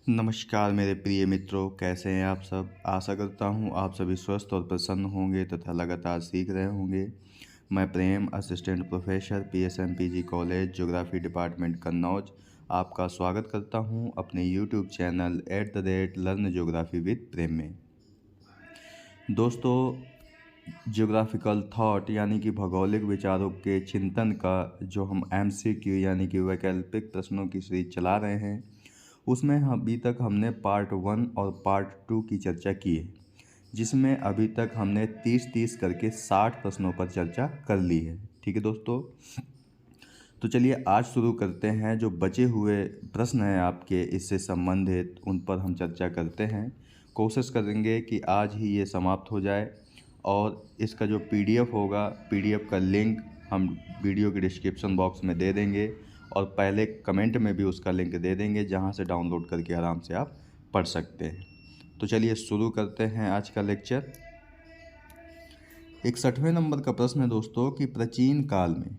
नमस्कार मेरे प्रिय मित्रों, कैसे हैं आप सब। आशा करता हूं आप सभी स्वस्थ और प्रसन्न होंगे तथा लगातार सीख रहे होंगे। मैं Prem, assistant professor, PSMPG college, geography department Kannauj, आपका स्वागत करता हूं अपने YouTube channel @learn geography with Prem में। दोस्तों, ज्योग्राफिकल थॉट यानी कि भौगोलिक विचारों के चिंतन का जो हम एमसीक्यू यानी कि वैकल्पिक प्रश्नों की सीरीज चला रहे हैं, उसमें अभी तक हमने पार्ट 1 और पार्ट 2 की चर्चा की है, जिसमें अभी तक हमने 30-30 करके 60 प्रश्नों पर चर्चा कर ली है। ठीक है दोस्तों, तो चलिए आज शुरू करते हैं। जो बचे हुए प्रश्न हैं आपके इससे संबंधित, उन पर हम चर्चा करते हैं। कोशिश करेंगे कि आज ही ये समाप्त हो जाए और इसका जो पीडीएफ होगा, पीडीएफ का लिंक हम वीडियो के डिस्क्रिप्शन बॉक्स में दे देंगे और पहले कमेंट में भी उसका लिंक दे देंगे, जहां से डाउनलोड करके आराम से आप पढ़ सकते हैं। तो चलिए शुरू करते हैं आज का लेक्चर। 61वें नंबर का प्रश्न है दोस्तों कि प्राचीन काल में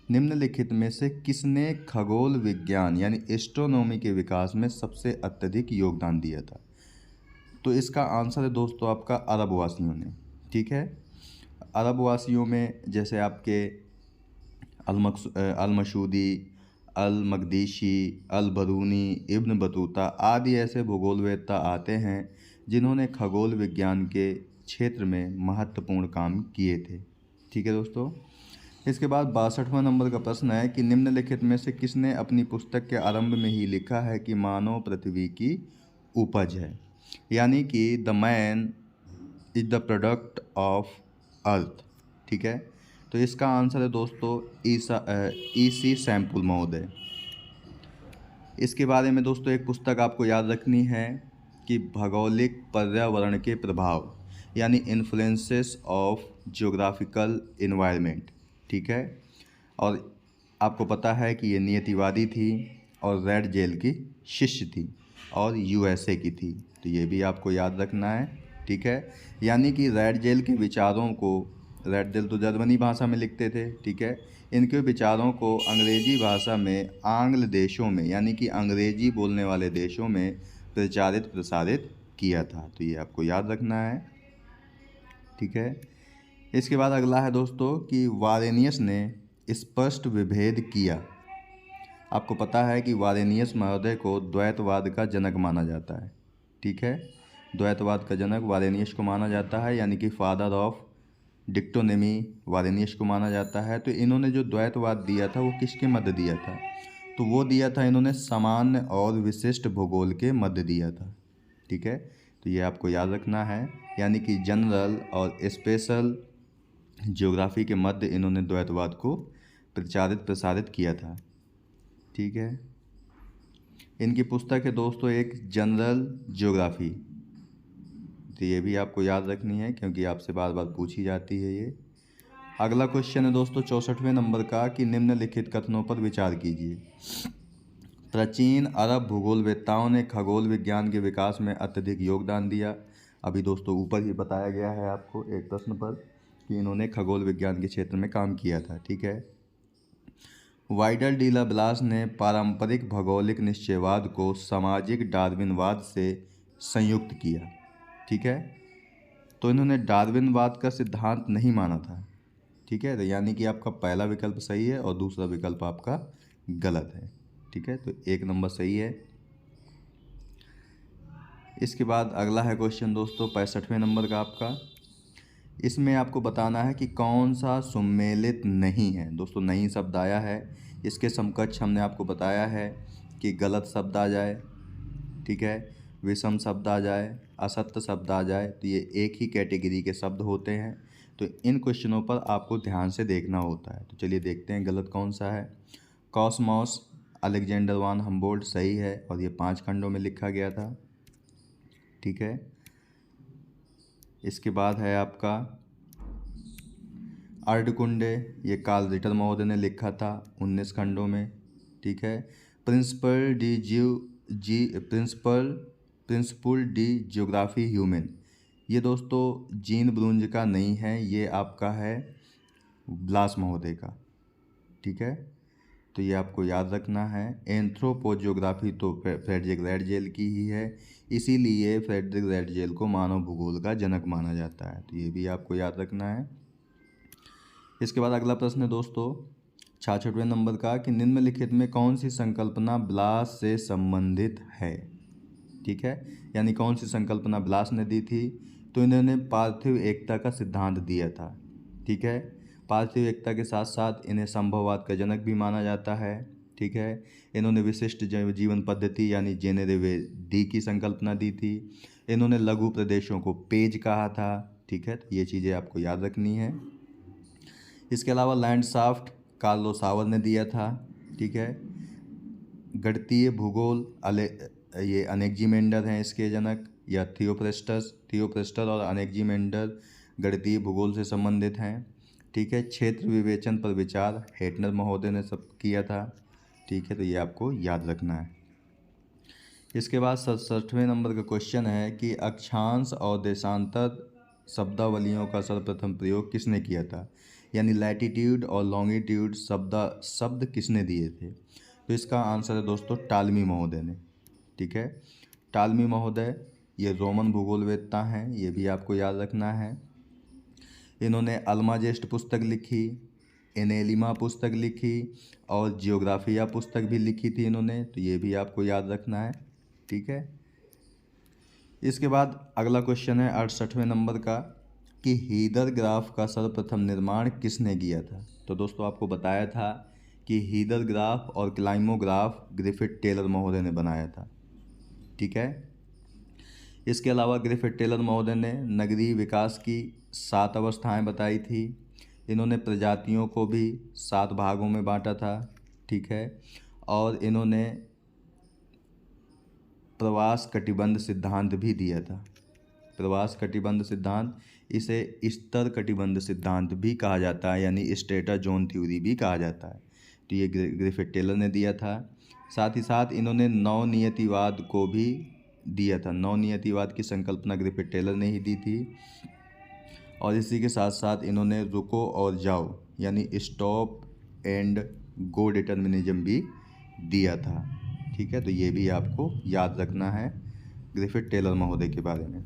निम्नलिखित में से किसने खगोल विज्ञान यानी एस्ट्रोनॉमी के विकास में सबसे अत्यधिक योगदान दिया था। तो इसका आंसर है दोस्तों आपका अरब वासियों ने। ठीक है, अरब वासियों में जैसे आपके अल-मसूदी, अल-मकदीशी, अल-बरूनी, इब्न बतूता आदि ऐसे भूगोलवेत्ता आते हैं जिन्होंने खगोल विज्ञान के क्षेत्र में महत्वपूर्ण काम किए थे। ठीक है दोस्तों, इसके बाद 62वां नंबर का प्रश्न है कि निम्नलिखित में से किसने अपनी पुस्तक के आरंभ में ही लिखा है कि मानव पृथ्वी की उपज है, यानी कि the man is the product of earth. ठीक है, तो इसका आंसर है दोस्तों ईसी सैम्पुल महोदय। इसके बारे में दोस्तों एक पुस्तक आपको याद रखनी है कि भौगोलिक पर्यावरण के प्रभाव यानी इन्फ्लुएंसेस ऑफ ज्योग्राफिकल इन्वायरमेंट। ठीक है, और आपको पता है कि ये नियतिवादी थी और रेड जेल की शिष्य थी और यूएसए की थी, तो ये भी आपको याद रखना है। ठीक है, यानी कि रेड जेल के विचारों को, रेड जेल तो जर्मनी भाषा में लिखते थे। ठीक है, इनके विचारों को अंग्रेजी भाषा में आंग्ल देशों में यानी कि अंग्रेजी बोलने वाले देशों में प्रचारित प्रसारित किया था, तो ये आपको याद रखना है। ठीक है, इसके बाद अगला है दोस्तों कि वारेनियस ने स्पष्ट विभेद किया। आपको पता है कि वारेनियस महोदय को द्वैतवाद का जनक माना जाता है। ठीक है, द्वैतवाद का जनक वारेनियस को माना जाता है, यानी कि फादर ऑफ डिक्टोनमी वारेनियस को माना जाता है। तो इन्होंने जो द्वैतवाद दिया था वो किसके मध्य दिया था, तो वो दिया था इन्होंने सामान्य और विशिष्ट भूगोल के मध्य दिया था। ठीक है, तो ये आपको याद रखना है, यानी कि जनरल और स्पेशल ज्योग्राफी के मध्य इन्होंने द्वैतवाद को प्रचारित प्रसारित किया था। ठीक है, इनकी पुस्तक है दोस्तों एक जनरल ज्योग्राफी, तो ये भी आपको याद रखनी है क्योंकि आपसे बार बार पूछी जाती है ये। अगला क्वेश्चन है दोस्तों 64वें नंबर का कि निम्नलिखित कथनों पर विचार कीजिए। प्राचीन अरब भूगोलवेत्ताओं ने खगोल विज्ञान के विकास में अत्यधिक योगदान दिया। अभी दोस्तों ऊपर ही बताया गया है आपको एक प्रश्न पर कि इन्होंने खगोल विज्ञान के क्षेत्र में काम किया था। ठीक है, वाइडल डी ला ब्लास ने पारंपरिक भौगोलिक निश्चयवाद को सामाजिक डार्विनवाद से संयुक्त किया। ठीक है, तो इन्होंने डार्विनवाद का सिद्धांत नहीं माना था। ठीक है, तो यानी कि आपका पहला विकल्प सही है और दूसरा विकल्प आपका गलत है। ठीक है, तो एक नंबर सही है। इसके बाद अगला है क्वेश्चन दोस्तों 65वें नंबर का आपका। इसमें आपको बताना है कि कौन सा सुमेलित नहीं है। दोस्तों नहीं शब्द आया है, इसके समकक्ष हमने आपको बताया है कि गलत शब्द आ जाए, ठीक है, विषम शब्द आ जाए, असत्य शब्द आ जाए, तो ये एक ही कैटेगरी के शब्द होते हैं। तो इन क्वेश्चनों पर आपको ध्यान से देखना होता है। तो चलिए देखते हैं गलत कौन सा है। कॉस्मोस अलेक्जेंडर वान हम्बोल्ट सही है और ये 5 खंडों में लिखा गया था। ठीक है, इसके बाद है आपका अर्धकुंडे, ये कार्ल रिटर महोदय ने लिखा था 19 खंडों में। ठीक है, प्रिंसिपल डी ज्योग्राफी ह्यूमन, ये दोस्तों जीन ब्रूंज का नहीं है, ये आपका है ब्लास महोदय का। ठीक है, तो ये आपको याद रखना है। एंथ्रोपोजियोग्राफी तो फ्रेडरिक रेडजेल की ही है, इसीलिए फ्रेडरिक रेडजेल को मानव भूगोल का जनक माना जाता है। तो ये भी आपको याद रखना है। इसके बाद अगला प्रश्न है दोस्तों 66वें नंबर का कि निम्नलिखित में कौन सी संकल्पना ब्लास से संबंधित है। ठीक है, यानी कौन सी संकल्पना ब्लास ने दी थी। तो इन्होंने पार्थिव एकता का सिद्धांत दिया था। ठीक है, पार्थिव एकता के साथ साथ इन्हें संभववाद का जनक भी माना जाता है। ठीक है, इन्होंने विशिष्ट जीवन पद्धति यानी जेनेरेविटी की संकल्पना दी थी। इन्होंने लघु प्रदेशों को पेज कहा था। ठीक है, तो ये चीज़ें आपको याद रखनी है। इसके अलावा लैंडशाफ्ट कार्लो सावर ने दिया था। ठीक है, गणितीय भूगोल ये अनेक्जिमेंडर हैं इसके जनक, या थियोफ्रेस्टस और अनेक्जिमेंडर गणितीय भूगोल से संबंधित हैं। ठीक है, क्षेत्र विवेचन पर विचार हेटनर महोदय ने सब किया था। ठीक है, तो ये आपको याद रखना है। इसके बाद 67वें नंबर का क्वेश्चन है कि अक्षांश और देशांतर शब्दावलियों का सर्वप्रथम प्रयोग किसने किया था, यानी लैटिट्यूड और लॉन्गिट्यूड शब्द किसने दिए थे। तो इसका आंसर है दोस्तों टालमी महोदय ने। ठीक है, टालमी महोदय ये रोमन भूगोलवेत्ता हैं, ये भी आपको याद रखना है। इन्होंने अल्माजेस्ट पुस्तक लिखी, एनेलिमा पुस्तक लिखी और जियोग्राफिया पुस्तक भी लिखी थी इन्होंने, तो ये भी आपको याद रखना है। ठीक है, इसके बाद अगला क्वेश्चन है 68वें नंबर का कि हीदर ग्राफ का सर्वप्रथम निर्माण किसने किया था। तो दोस्तों आपको बताया था कि हीदर ग्राफ और क्लाइमोग्राफ ग्रिफिथ टेलर महोदय ने बनाया था। ठीक है, इसके अलावा ग्रिफिथ टेलर महोदय ने नगरीय विकास की 7 अवस्थाएं बताई थी। इन्होंने प्रजातियों को भी 7 भागों में बांटा था। ठीक है, और इन्होंने प्रवास कटिबंध सिद्धांत भी दिया था। प्रवास कटिबंध सिद्धांत, इसे स्तर कटिबंध सिद्धांत भी कहा जाता है, यानी स्ट्रेटा जोन थ्योरी भी कहा जाता है। तो ये ग्रिफिथ टेलर ने दिया था। साथ ही साथ इन्होंने नवनियतिवाद को भी दिया था। नवनियतिवाद की संकल्पना ग्रिफिथ टेलर ने ही दी थी। और इसी के साथ साथ इन्होंने रुको और जाओ यानी स्टॉप एंड गो डिटर्मिनिज्म भी दिया था। ठीक है, तो ये भी आपको याद रखना है ग्रिफिथ टेलर महोदय के बारे में।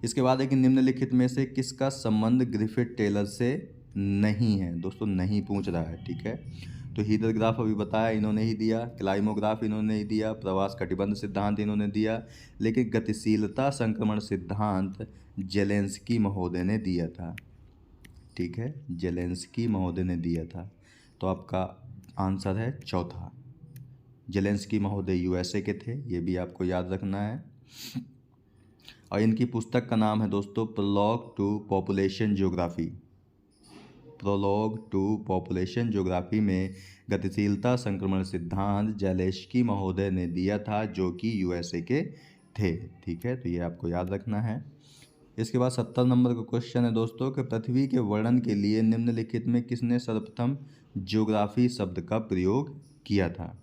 इसके बाद है कि निम्नलिखित में से किसका संबंध ग्रिफिथ टेलर से नहीं है। दोस्तों नहीं पूछ रहा है। ठीक है, तो हीदर ग्राफ अभी बताया इन्होंने ही दिया, क्लाइमोग्राफ इन्होंने ही दिया, प्रवास कटिबंध सिद्धांत इन्होंने दिया, लेकिन गतिशीलता संक्रमण सिद्धांत जेलेंस्की महोदय ने दिया था। ठीक है, जेलेंस्की महोदय ने दिया था। तो आपका आंसर है चौथा। जेलेंस्की महोदय यूएसए के थे, ये भी आपको याद रखना है। और इनकी पुस्तक का नाम है दोस्तों prologue to population geography. Prologue to population geography में गतिशीलता संक्रमण सिद्धांत जेलेंस्की महोदय ने दिया था, जो कि यूएसए के थे। ठीक है, तो ये आपको याद रखना है। इसके बाद 70 नंबर का क्वेश्चन है दोस्तों कि पृथ्वी के वर्णन के लिए निम्नलिखित में किसने सर्वप्रथम ज्योग्राफी शब्द का प्रयोग किया था।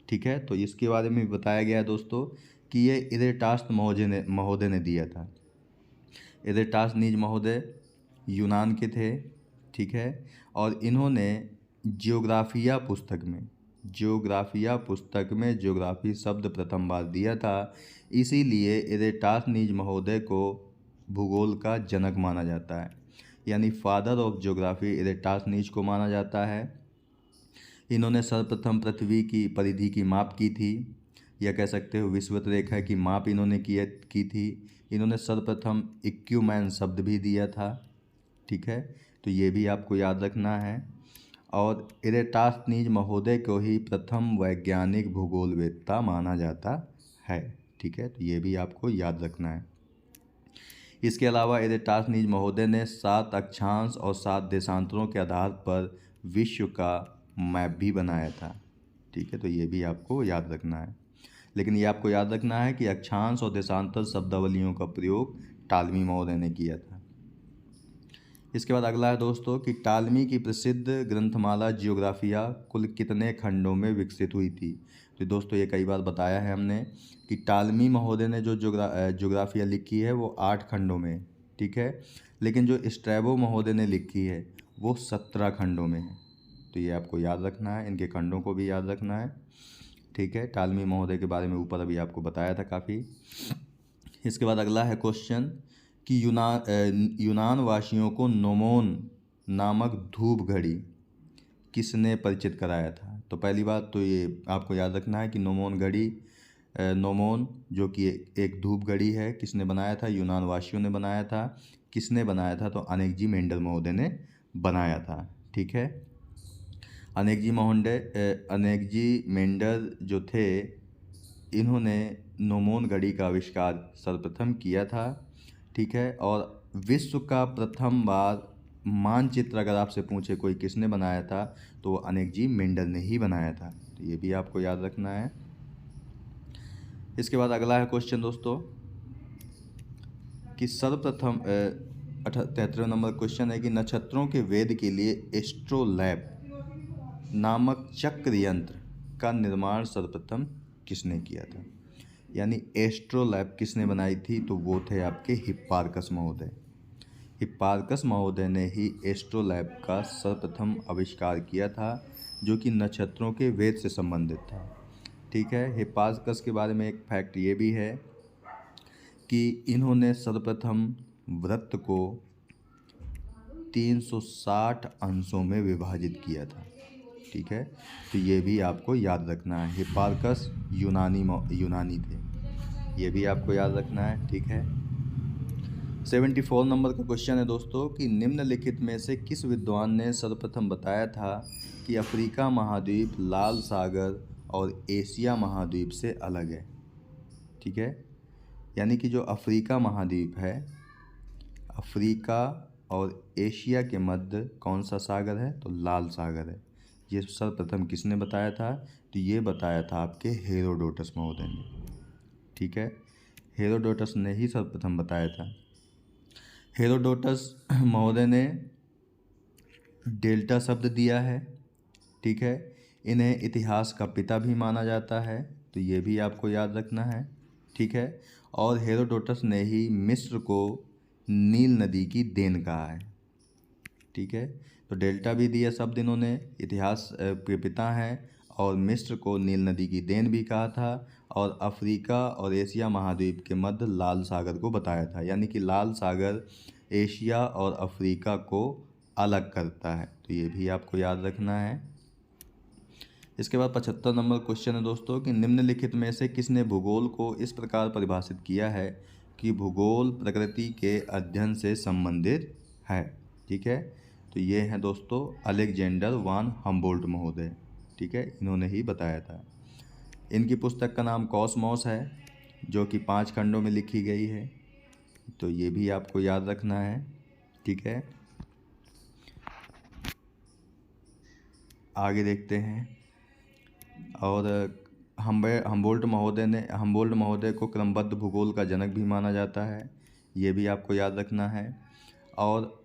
ठीक है, तो इसके बारे में बताया गया है दोस्तों कि ये इरेटास्ट महोदय ने दिया था। इरेटास्नीज महोदय यूनान के थे। ठीक है, और इन्होंने जियोग्राफिया पुस्तक में ज्योग्राफी शब्द प्रथम बार दिया था। इसीलिए इरेटास्नीज महोदय को भूगोल का जनक माना जाता है, यानी फादर ऑफ ज्योग्राफी इरेटास्नीज को माना जाता है। इन्होंने सर्वप्रथम पृथ्वी की परिधि की माप की थी, या कह सकते हो विषुवत रेखा की माप इन्होंने की थी। इन्होंने सर्वप्रथम इक्यूमैन शब्द भी दिया था। ठीक है, तो ये भी आपको याद रखना है। और इरेटास्नीज महोदय को ही प्रथम वैज्ञानिक भूगोलवेत्ता माना जाता है। ठीक है, तो ये भी आपको याद रखना है। इसके अलावा इरेटास्नीज महोदय ने 7 अक्षांश और 7 देशांतरों के आधार पर विश्व का मैप भी बनाया था। ठीक है, तो ये भी आपको याद रखना है। लेकिन ये आपको याद रखना है कि अक्षांश और देशांतर शब्दावलियों का प्रयोग टालमी महोदय ने किया था। इसके बाद अगला है दोस्तों कि टालमी की प्रसिद्ध ग्रंथमाला जियोग्राफिया कुल कितने खंडों में विकसित हुई थी। तो दोस्तों ये कई बार बताया है हमने कि टालमी महोदय ने जो जियोग्राफिया लिखी है वो 8 खंडों में। ठीक है, लेकिन जो स्ट्रैबो महोदय ने लिखी है वो 17 खंडों में है। तो ये आपको याद रखना है, इनके खंडों को भी याद रखना है। ठीक है, टालमी महोदय के बारे में ऊपर अभी आपको बताया था काफ़ी। इसके बाद अगला है क्वेश्चन कि यूनान वासियों को नोमोन नामक धूप घड़ी किसने परिचित कराया था। तो पहली बात तो ये आपको याद रखना है कि नोमोन जो कि एक धूप घड़ी है, किसने बनाया था, यूनान वासियों ने बनाया था। किसने बनाया था, तो अनेकजी मेंडल महोदय ने बनाया था। ठीक है, अनेकजी मेंडल जो थे, इन्होंने नोमोन घड़ी का आविष्कार सर्वप्रथम किया था। ठीक है, और विश्व का प्रथम बार मानचित्र अगर आपसे पूछे कोई किसने बनाया था, तो अनेकजी मेंडल ने ही बनाया था। तो ये भी आपको याद रखना है। इसके बाद अगला है क्वेश्चन दोस्तों कि सर्वप्रथम 73 नंबर क्वेश्चन है कि नक्षत्रों के वेद के लिए एस्ट्रोलैब नामक चक्र यंत्र का निर्माण सर्वप्रथम किसने किया था। यानी एस्ट्रोलैब किसने बनाई थी, तो वो थे आपके हिप्पारकस महोदय। हिप्पारकस महोदय ने ही एस्ट्रोलैब का सर्वप्रथम आविष्कार किया था, जो कि नक्षत्रों के वेद से संबंधित था। ठीक है, हिप्पारकस के बारे में एक फैक्ट ये भी है कि इन्होंने सर्वप्रथम वृत्त को 360 अंशों में विभाजित किया था। ठीक है, तो ये भी आपको याद रखना है। हिप्पारकस यूनानी थे, ये भी आपको याद रखना है। ठीक है, 74 नंबर का क्वेश्चन है दोस्तों कि निम्नलिखित में से किस विद्वान ने सर्वप्रथम बताया था कि अफ्रीका महाद्वीप लाल सागर और एशिया महाद्वीप से अलग है। ठीक है, यानी कि जो अफ्रीका महाद्वीप है, अफ्रीका और एशिया के मध्य कौन सा सागर है, तो लाल सागर है। ये सर्वप्रथम किसने बताया था, तो ये बताया था आपके हेरोडोटस महोदय ने। ठीक है, हेरोडोटस ने ही सर्वप्रथम बताया था। हेरोडोटस महोदय ने डेल्टा शब्द दिया है। ठीक है, इन्हें इतिहास का पिता भी माना जाता है, तो ये भी आपको याद रखना है। ठीक है, और हेरोडोटस ने ही मिस्र को नील नदी की देन कहा है। ठीक है, तो डेल्टा भी दिया शब्द इन्होंने, इतिहास के पिता हैं, और मिस्र को नील नदी की देन भी कहा था, और अफ्रीका और एशिया महाद्वीप के मध्य लाल सागर को बताया था। यानी कि लाल सागर एशिया और अफ्रीका को अलग करता है, तो ये भी आपको याद रखना है। इसके बाद 75 नंबर क्वेश्चन है दोस्तों कि निम्नलिखित में से किसने भूगोल को इस प्रकार परिभाषित किया है कि भूगोल प्रकृति के अध्ययन से संबंधित है। ठीक है, तो ये हैं दोस्तों अलेक्जेंडर वान हम्बोल्ट महोदय। ठीक है, इन्होंने ही बताया था। इनकी पुस्तक का नाम कॉस्मोस है, जो कि 5 खंडों में लिखी गई है, तो ये भी आपको याद रखना है। ठीक है, आगे देखते हैं। और हम्बोल्ट महोदय को क्रमबद्ध भूगोल का जनक भी माना जाता है, ये भी आपको याद रखना है। और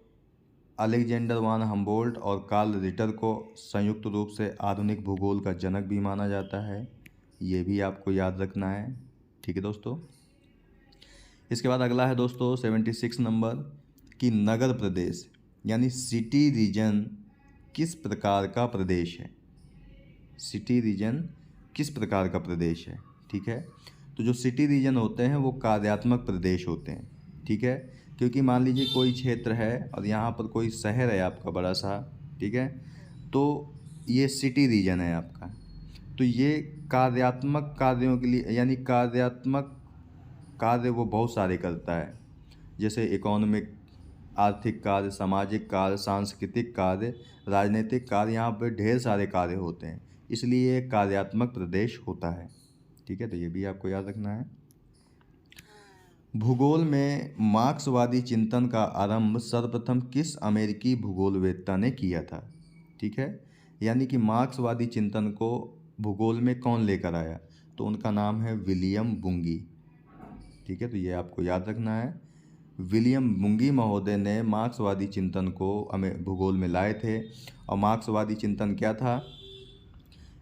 अलेक्जेंडर वान हम्बोल्ट और कार्ल रिटर को संयुक्त रूप से आधुनिक भूगोल का जनक भी माना जाता है, ये भी आपको याद रखना है। ठीक है दोस्तों, इसके बाद अगला है दोस्तों 76 नंबर कि नगर प्रदेश यानी सिटी रीजन किस प्रकार का प्रदेश है। सिटी रीजन किस प्रकार का प्रदेश है। ठीक है, तो जो सिटी रीजन होते हैं वो कार्यात्मक प्रदेश होते हैं। ठीक है, क्योंकि मान लीजिए कोई क्षेत्र है और यहाँ पर कोई शहर है आपका बड़ा सा, ठीक है, तो ये सिटी रीजन है आपका। तो ये कार्यात्मक कार्यों के लिए, यानी कार्यात्मक कार्य वो बहुत सारे करता है, जैसे इकोनॉमिक, आर्थिक कार्य, सामाजिक कार्य, सांस्कृतिक कार्य, राजनीतिक कार्य, यहाँ पर ढेर सारे कार्य होते हैं, इसलिए एक कार्यात्मक प्रदेश होता है। ठीक है, तो ये भी आपको याद रखना है। भूगोल में मार्क्सवादी चिंतन का आरंभ सर्वप्रथम किस अमेरिकी भूगोलवेत्ता ने किया था। ठीक है, यानी कि मार्क्सवादी चिंतन को भूगोल में कौन लेकर आया, तो उनका नाम है विलियम बुंगी। ठीक है, तो ये आपको याद रखना है। विलियम बुंगी महोदय ने मार्क्सवादी चिंतन को भूगोल में लाए थे। और मार्क्सवादी चिंतन क्या था,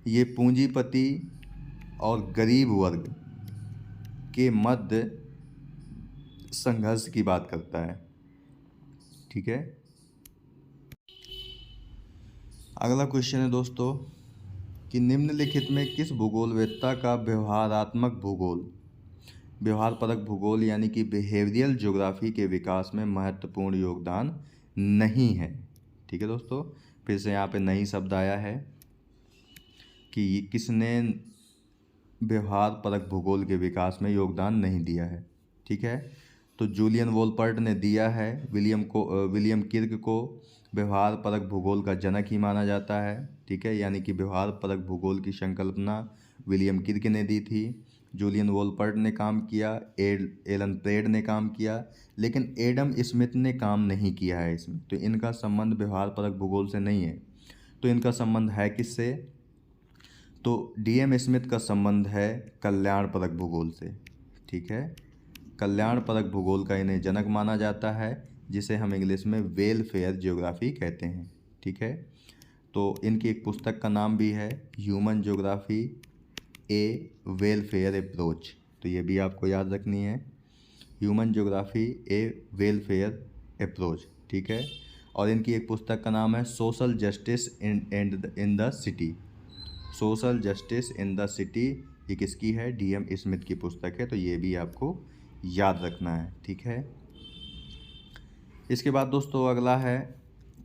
ये पूंजीपति और गरीब वर्ग के मध्य संघर्ष की बात करता है। ठीक है, अगला क्वेश्चन है दोस्तों कि निम्नलिखित में किस भूगोलवेत्ता का व्यवहारात्मक भूगोल, व्यवहारपरक भूगोल यानी कि बिहेवियरल ज्योग्राफी के विकास में महत्वपूर्ण योगदान नहीं है। ठीक है दोस्तों, फिर से यहाँ पे नई शब्द आया है कि किसने व्यवहारपरक भूगोल के विकास में योगदान नहीं दिया है। ठीक है, तो जूलियन वोल्पर्ट ने दिया है। विलियम किर्क को व्यवहारपरक भूगोल का जनक ही माना जाता है। ठीक है, यानी कि व्यवहारपरक भूगोल की संकल्पना विलियम किर्क ने दी थी। जूलियन वोल्पर्ट ने काम किया, एलन प्रेड ने काम किया, लेकिन एडम स्मिथ ने काम नहीं किया है इसमें। तो इनका संबंध व्यवहारपरक भूगोल से नहीं है। तो इनका संबंध है किससे? तो डीएम स्मिथ का संबंध है कल्याणपरक भूगोल से। ठीक है, कल्याणपरक भूगोल का इन्हें जनक माना जाता है, जिसे हम इंग्लिश में वेलफेयर ज्योग्राफी कहते हैं। ठीक है, तो इनकी एक पुस्तक का नाम भी है ह्यूमन ज्योग्राफी ए वेलफेयर अप्रोच। तो ये भी आपको याद रखनी है, ह्यूमन ज्योग्राफी ए वेलफेयर अप्रोच। ठीक है, और इनकी एक पुस्तक का नाम है social justice in the city. Social justice in the city ये किसकी है? डीएम स्मिथ की पुस्तक है। तो ये भी आपको याद रखना है। ठीक है, इसके बाद दोस्तों अगला है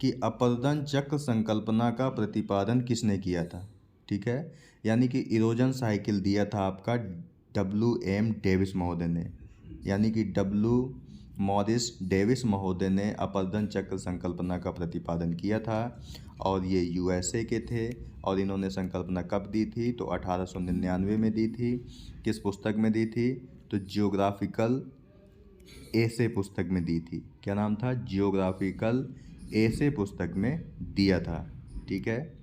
कि अपर्दन चक्र संकल्पना का प्रतिपादन किसने किया था। ठीक है, यानी कि इरोजन साइकिल दिया था आपका WM डेविस महोदय ने, यानी कि मॉरिस डेविस महोदय ने अपर्दन चक्र संकल्पना का प्रतिपादन किया था, और ये USA के थे। और इन्होंने संकल्पना कब दी थी? तो 1899 में दी थी। किस पुस्तक में दी थी? तो जियोग्राफिकल एसे पुस्तक में दी थी। क्या नाम था? जियोग्राफिकल एसे पुस्तक में दिया था। ठीक है,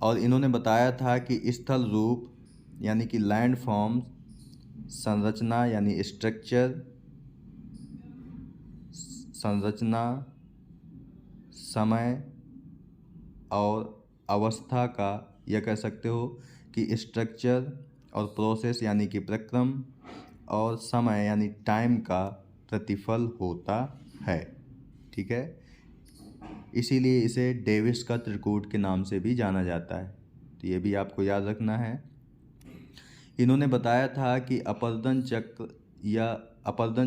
और इन्होंने बताया था कि स्थल रूप यानी कि लैंड फॉर्म, संरचना यानी स्ट्रक्चर, संरचना, समय और अवस्था का, या कह सकते हो कि स्ट्रक्चर और प्रोसेस यानी कि प्रक्रम, और समय यानी टाइम का प्रतिफल होता है। ठीक है, इसीलिए इसे डेविस का त्रिकूट के नाम से भी जाना जाता है। तो ये भी आपको याद रखना है। इन्होंने बताया था कि अपरदन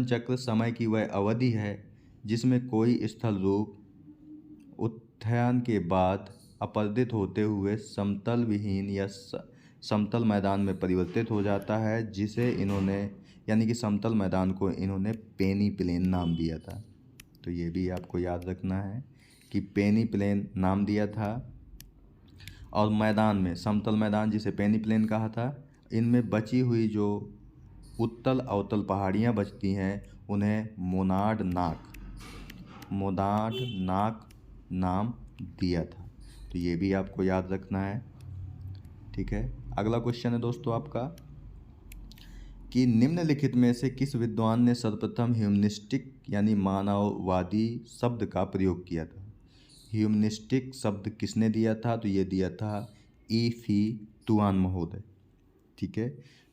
चक्र समय की वह अवधि है जिसमें कोई स्थल रूप उत्थान के बाद अपरदित होते हुए समतल विहीन या समतल मैदान में परिवर्तित हो जाता है, जिसे इन्होंने, यानी कि समतल मैदान को इन्होंने पेनी प्लेन नाम दिया था। तो ये भी आपको याद रखना है कि पेनी प्लेन नाम दिया था। और मैदान में, समतल मैदान जिसे पेनी प्लेन कहा था, इनमें बची हुई जो उत्तल अवतल पहाड़ियाँ बचती हैं उन्हें मोनाड नाक नाम दिया था। तो ये भी आपको याद रखना है। ठीक है, अगला क्वेश्चन है दोस्तों आपका कि निम्नलिखित में से किस विद्वान ने सर्वप्रथम ह्यूमनिस्टिक यानी मानववादी शब्द का प्रयोग किया था। ह्यूमनिस्टिक शब्द किसने दिया था? तो ये दिया था E.F. तुआन महोदय। ठीक है,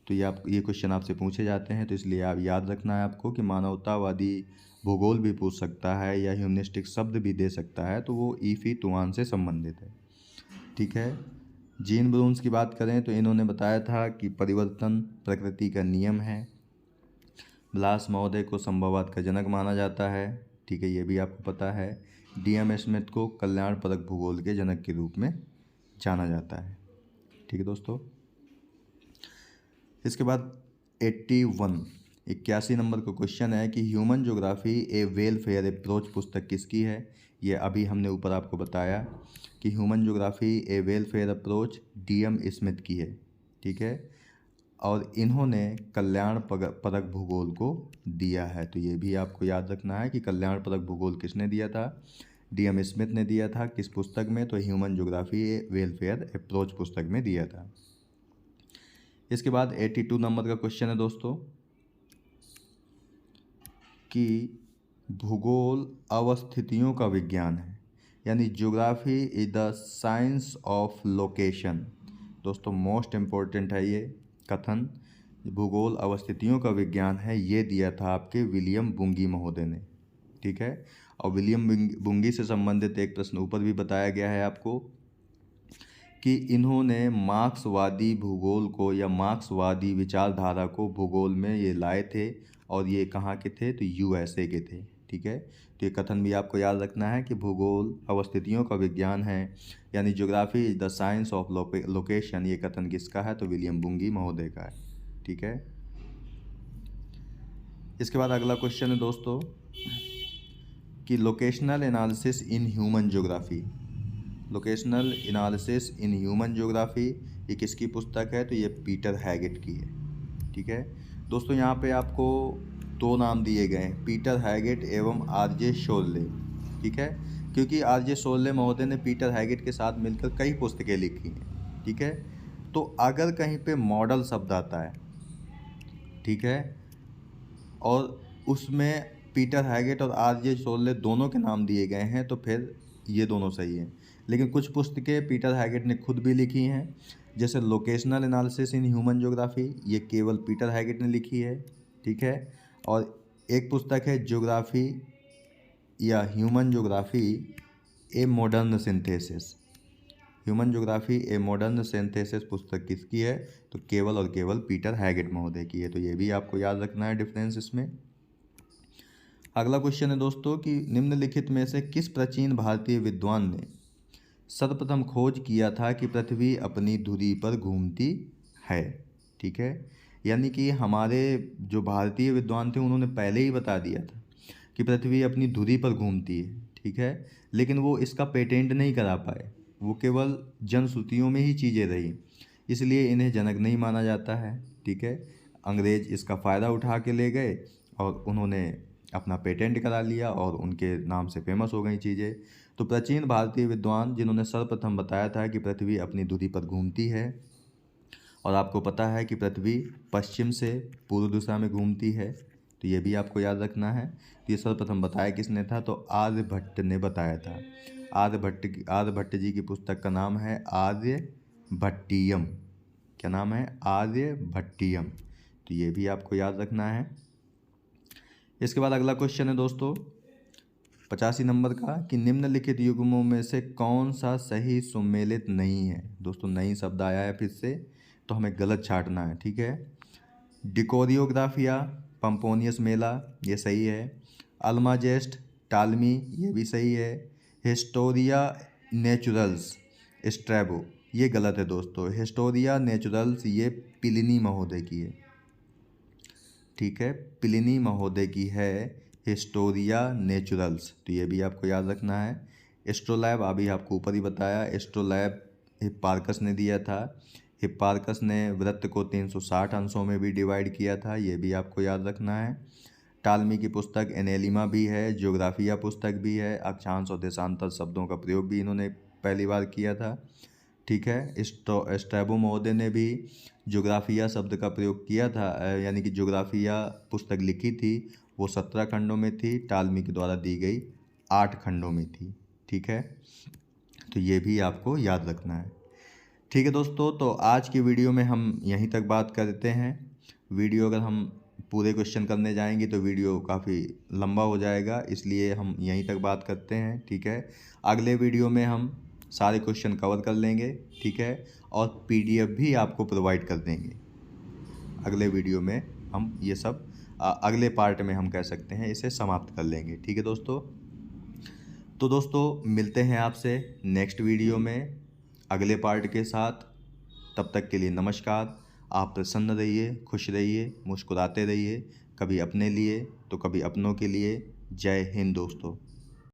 तो ये क्वेश्चन आपसे पूछे जाते हैं, तो इसलिए आप याद रखना है आपको कि मानवतावादी भूगोल भी पूछ सकता है या ह्यूमनिस्टिक शब्द भी दे सकता है, तो वो E.F. तुआन से संबंधित है। ठीक है, जीन ब्रून्स की बात करें तो इन्होंने बताया था कि परिवर्तन प्रकृति का नियम है। ब्लास महोदय को संभववाद का जनक माना जाता है। ठीक है, ये भी आपको पता है। डीएम स्मिथ को कल्याणपरक भूगोल के जनक के रूप में जाना जाता है। ठीक है दोस्तों, इसके बाद 81 नंबर का क्वेश्चन है कि ह्यूमन ज्योग्राफी ए वेलफेयर अप्रोच पुस्तक किसकी है। ये अभी हमने ऊपर आपको बताया कि ह्यूमन ज्योग्राफी ए वेलफेयर अप्रोच डीएम स्मिथ की है। ठीक है, और इन्होंने कल्याणपरक भूगोल को दिया है। तो ये भी आपको याद रखना है कि कल्याणपरक भूगोल किसने दिया था? डीएम स्मिथ ने दिया था। किस पुस्तक में? तो ह्यूमन ज्योग्राफी ए वेलफेयर अप्रोच पुस्तक में दिया था। इसके बाद 82 नंबर का क्वेश्चन है दोस्तों कि भूगोल अवस्थितियों का विज्ञान है, यानी geography is the science of location. दोस्तों मोस्ट इम्पोर्टेंट है ये कथन, भूगोल अवस्थितियों का विज्ञान है, ये दिया था आपके विलियम बुंगी महोदय ने। ठीक है, और विलियम बुंगी से संबंधित एक प्रश्न ऊपर भी बताया गया है आपको कि इन्होंने मार्क्सवादी भूगोल को या मार्क्सवादी विचारधारा को भूगोल में ये लाए थे और ये कहाँ के थे, तो यूएसए के थे। ठीक है, तो ये कथन भी आपको याद रखना है कि भूगोल अवस्थितियों का विज्ञान है, यानी geography is the science of location. ये कथन किसका है, तो विलियम बुंगी महोदय का है। ठीक है, इसके बाद अगला क्वेश्चन है दोस्तों कि locational analysis in human geography. Locational analysis in human geography ये किसकी पुस्तक है, तो ये पीटर हैगेट की है। ठीक है दोस्तों, यहाँ पे आपको दो नाम दिए गए हैं, पीटर हैगेट एवं आरजे शोले। ठीक है, क्योंकि आरजे शोले महोदय ने पीटर हैगेट के साथ मिलकर कई पुस्तकें लिखी हैं। ठीक है, तो अगर कहीं पे मॉडल शब्द आता है, ठीक है, और उसमें पीटर हैगेट और आरजे शोले दोनों के नाम दिए गए हैं, तो फिर ये दोनों सही हैं। लेकिन कुछ पुस्तकें पीटर हैगेट ने खुद भी लिखी हैं, जैसे locational analysis in human geography, ये केवल पीटर हैगेट ने लिखी है। ठीक है, और एक पुस्तक है ज्योग्राफी या human geography a modern synthesis. Human geography a modern synthesis पुस्तक किसकी है, तो केवल और केवल पीटर हैगेट महोदय की है। तो ये भी आपको याद रखना है डिफरेंस इसमें। अगला क्वेश्चन है दोस्तों कि निम्नलिखित में से किस प्राचीन भारतीय विद्वान ने सर्वप्रथम खोज किया था कि पृथ्वी अपनी धुरी पर घूमती है। ठीक है, यानी कि हमारे जो भारतीय विद्वान थे उन्होंने पहले ही बता दिया था कि पृथ्वी अपनी धुरी पर घूमती है। ठीक है, लेकिन वो इसका पेटेंट नहीं करा पाए, वो केवल जनश्रुतियों में ही चीज़ें रही, इसलिए इन्हें जनक नहीं माना जाता है। ठीक है, अंग्रेज इसका फ़ायदा उठा के ले गए और उन्होंने अपना पेटेंट करा लिया और उनके नाम से फेमस हो गई चीज़ें। तो प्राचीन भारतीय विद्वान जिन्होंने सर्वप्रथम बताया था कि पृथ्वी अपनी धुरी पर घूमती है, और आपको पता है कि पृथ्वी पश्चिम से पूर्व दिशा में घूमती है, तो ये भी आपको याद रखना है। तो ये सर्वप्रथम बताया किसने था, तो आर्यभट्ट ने बताया था। आर्यभट्ट जी की पुस्तक का नाम है आर्यभट्टियम। क्या नाम है, आर्यभट्टियम। तो ये भी आपको याद रखना है। इसके बाद अगला क्वेश्चन है दोस्तों 85 नंबर का कि निम्नलिखित युग्मों में से कौन सा सही सुमेलित नहीं है। दोस्तों नई शब्द आया है फिर से, तो हमें गलत छांटना है। ठीक है, डिकोरियोग्राफिया पंपोनियस मेला, ये सही है। अल्माजेस्ट टालमी, ये भी सही है। हिस्टोरिया नेचुरल्स स्ट्रैबो, ये गलत है दोस्तों। हिस्टोरिया नेचुरल्स ये प्लिनी महोदय की है। ठीक है, प्लिनी महोदय की है हिस्टोरिया नेचुरल्स, तो ये भी आपको याद रखना है। एस्ट्रोलैब अभी आपको ऊपर ही बताया, एस्ट्रोलैब हिप्पार्कस ने दिया था। हिप्पार्कस ने वृत्त को 360 अंशों में भी डिवाइड किया था, ये भी आपको याद रखना है। टालमी की पुस्तक एनेलिमा भी है, ज्योग्राफिया पुस्तक भी है। अक्षांश और देशांतर शब्दों का प्रयोग भी इन्होंने पहली बार किया था। ठीक है, स्ट्रैबो महोदय ने भी ज्योग्राफिया शब्द का प्रयोग किया था, यानी कि ज्योग्राफिया पुस्तक लिखी थी, वो 17 खंडों में थी, टालमी के द्वारा दी गई 8 खंडों में थी। ठीक है, तो ये भी आपको याद रखना है। ठीक है दोस्तों, तो आज की वीडियो में हम यहीं तक बात करते हैं। वीडियो अगर हम पूरे क्वेश्चन करने जाएंगे तो वीडियो काफ़ी लंबा हो जाएगा, इसलिए हम यहीं तक बात करते हैं। ठीक है, अगले वीडियो में हम सारे क्वेश्चन कवर कर लेंगे। ठीक है, और पीडीएफ भी आपको प्रोवाइड कर देंगे। अगले वीडियो में हम ये सब अगले पार्ट में हम कह सकते हैं इसे समाप्त कर लेंगे। ठीक है दोस्तों, तो दोस्तों मिलते हैं आपसे नेक्स्ट वीडियो में अगले पार्ट के साथ। तब तक के लिए नमस्कार। आप प्रसन्न रहिए, खुश रहिए, मुस्कुराते रहिए, कभी अपने लिए तो कभी अपनों के लिए। जय हिंद दोस्तों।